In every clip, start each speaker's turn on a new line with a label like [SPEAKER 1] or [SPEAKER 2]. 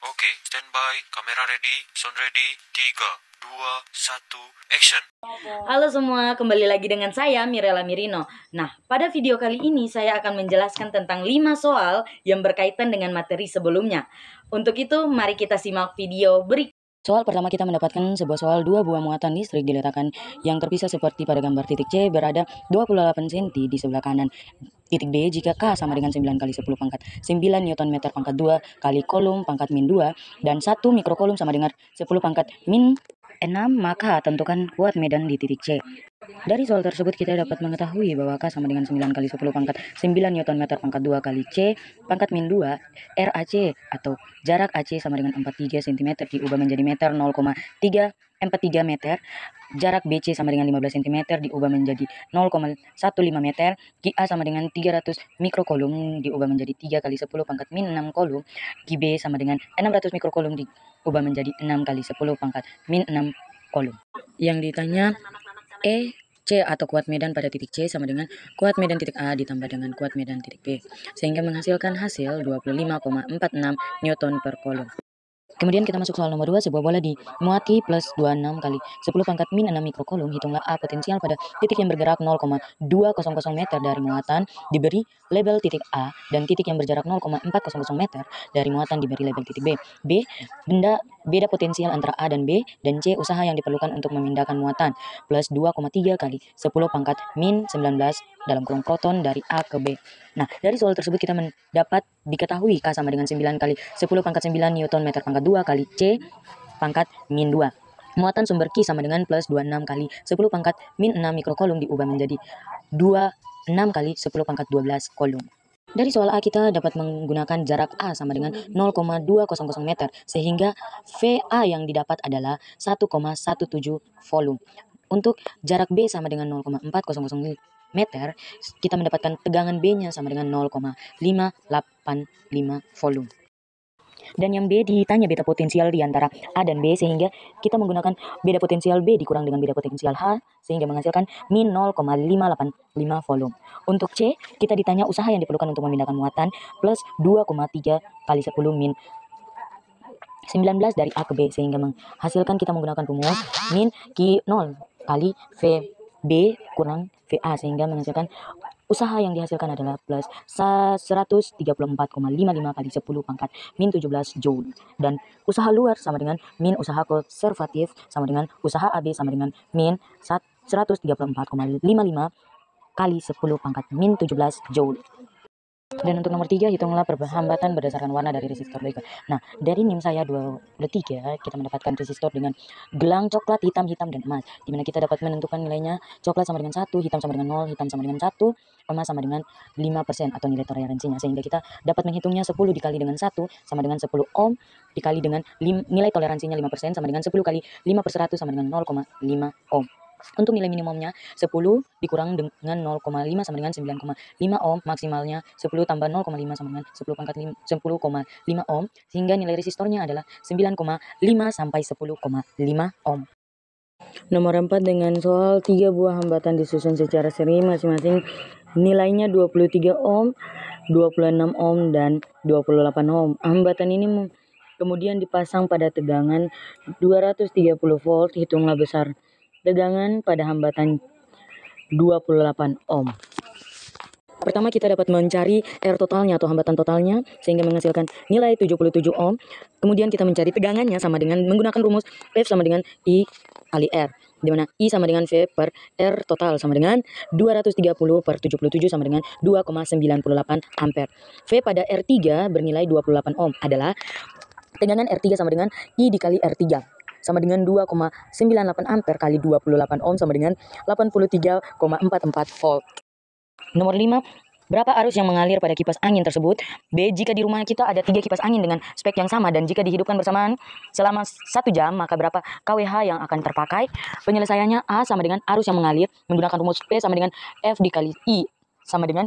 [SPEAKER 1] Oke, standby, kamera ready, sound ready, 3, 2, 1, action.
[SPEAKER 2] Halo semua, kembali lagi dengan saya Mirella Mirino. Nah, pada video kali ini saya akan menjelaskan tentang 5 soal yang berkaitan dengan materi sebelumnya. Untuk itu, mari kita simak video berikut. Soal pertama, kita mendapatkan sebuah soal dua buah muatan listrik diletakkan yang terpisah seperti pada gambar. Titik C berada 28 cm di sebelah kanan. Titik B jika K sama dengan 9 kali 10 pangkat 9 Newton meter pangkat 2 kali kolom pangkat min 2 dan 1 mikrokolom sama dengan 10 pangkat min 6, maka tentukan kuat medan di titik C. Dari soal tersebut kita dapat mengetahui bahwa K sama dengan 9 kali 10 pangkat 9 Newton meter pangkat 2 kali C pangkat min 2 RAC atau jarak AC sama dengan 43 cm diubah menjadi meter 0,343 meter. Jarak BC sama dengan 15 cm diubah menjadi 0,15 meter. QA sama dengan 300 mikrokolom diubah menjadi 3 kali 10 pangkat min 6 kolom. QB sama dengan 600 mikrokolom diubah menjadi 6 kali 10 pangkat min 6 kolom. Yang ditanya C atau kuat medan pada titik C sama dengan kuat medan titik A ditambah dengan kuat medan titik B, sehingga menghasilkan hasil 25,46 Newton per kolom. Kemudian kita masuk soal nomor 2, sebuah bola dimuati plus 26 kali 10 pangkat min 6 mikrokolom. Hitunglah A potensial pada titik yang bergerak 0,200 meter dari muatan diberi label titik A dan titik yang berjarak 0,400 meter dari muatan diberi label titik B. Beda potensial antara A dan B, dan C usaha yang diperlukan untuk memindahkan muatan plus 2,3 kali 10 pangkat min 19 dalam kurung proton dari A ke B. Nah, dari soal tersebut kita mendapat diketahui K sama dengan 9 kali 10 pangkat 9 Newton meter pangkat 2 kali C pangkat min 2. Muatan sumber Q sama dengan plus 26 kali 10 pangkat min 6 mikrokolom diubah menjadi 26 kali 10 pangkat 12 kolom. Dari soal A kita dapat menggunakan jarak A sama dengan 0,200 meter, sehingga VA yang didapat adalah 1,17 volum. Untuk jarak B sama dengan 0,400 meter, kita mendapatkan tegangan B-nya sama dengan 0,585 volum. Dan yang B ditanya beta potensial di antara A dan B, sehingga kita menggunakan beda potensial B dikurang dengan beda potensial H, sehingga menghasilkan min 0,585 volum. Untuk C, kita ditanya usaha yang diperlukan untuk memindahkan muatan plus 2,3 kali 10 min 19 dari A ke B, sehingga menghasilkan kita menggunakan rumus min Q0 kali VB kurang VA, sehingga menghasilkan usaha yang dihasilkan adalah plus 134,55 kali 10 pangkat min 17 joule. Dan usaha luar sama dengan min usaha konservatif sama dengan usaha AB sama dengan min 134,55 kali 10 pangkat min 17 joule. Dan untuk nomor 3, hitunglah perhambatan berdasarkan warna dari resistor berikut. Nah, dari NIM saya 23, kita mendapatkan resistor dengan gelang coklat, hitam, dan emas, dimana kita dapat menentukan nilainya. Coklat sama dengan 1, hitam sama dengan 0, hitam sama dengan 1, emas sama dengan 5% atau nilai toleransinya, sehingga kita dapat menghitungnya 10 dikali dengan 1 sama dengan 10 ohm dikali dengan nilai toleransinya 5% sama dengan 10 kali 5 per 100 sama dengan 0,5 ohm. Untuk nilai minimumnya 10 dikurang dengan 0,5 sama dengan 9,5 ohm, maksimalnya 10 tambah 0,5 sama dengan 10,5 ohm, sehingga nilai resistornya adalah 9,5 sampai 10,5 ohm. Nomor 4, dengan soal 3 buah hambatan disusun secara seri, masing-masing nilainya 23 ohm, 26 ohm, dan 28 ohm. Hambatan ini kemudian dipasang pada tegangan 230 volt. Hitunglah besar tegangan pada hambatan 28 ohm. Pertama, kita dapat mencari R totalnya atau hambatan totalnya, sehingga menghasilkan nilai 77 ohm. Kemudian kita mencari tegangannya sama dengan menggunakan rumus F sama dengan I kali R, di mana I sama dengan V per R total sama dengan 230 per 77 sama dengan 2,98 ampere. V pada R3 bernilai 28 ohm adalah tegangan R3 sama dengan I dikali R3, sama dengan 2,98 ampere kali 28 ohm sama dengan 83,44 volt. Nomor 5, berapa arus yang mengalir pada kipas angin tersebut? B, jika di rumah kita ada 3 kipas angin dengan spek yang sama dan jika dihidupkan bersamaan selama 1 jam, maka berapa kWh yang akan terpakai? Penyelesaiannya A sama dengan arus yang mengalir menggunakan rumus P sama dengan F dikali I sama dengan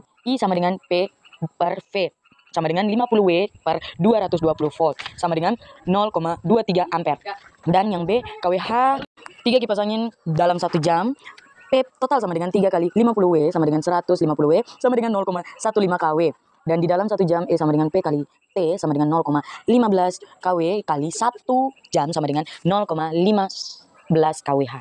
[SPEAKER 2] P per V sama dengan 50 W per 220 volt sama dengan 0,23 ampere. Dan yang B, kWh 3 kipas angin dalam 1 jam. P total sama dengan 3 kali 50 W sama dengan 150 W sama dengan 0,15 kW. Dan di dalam 1 jam E sama dengan P kali T sama dengan 0,15 kW kali 1 jam sama dengan 0,15 kWh.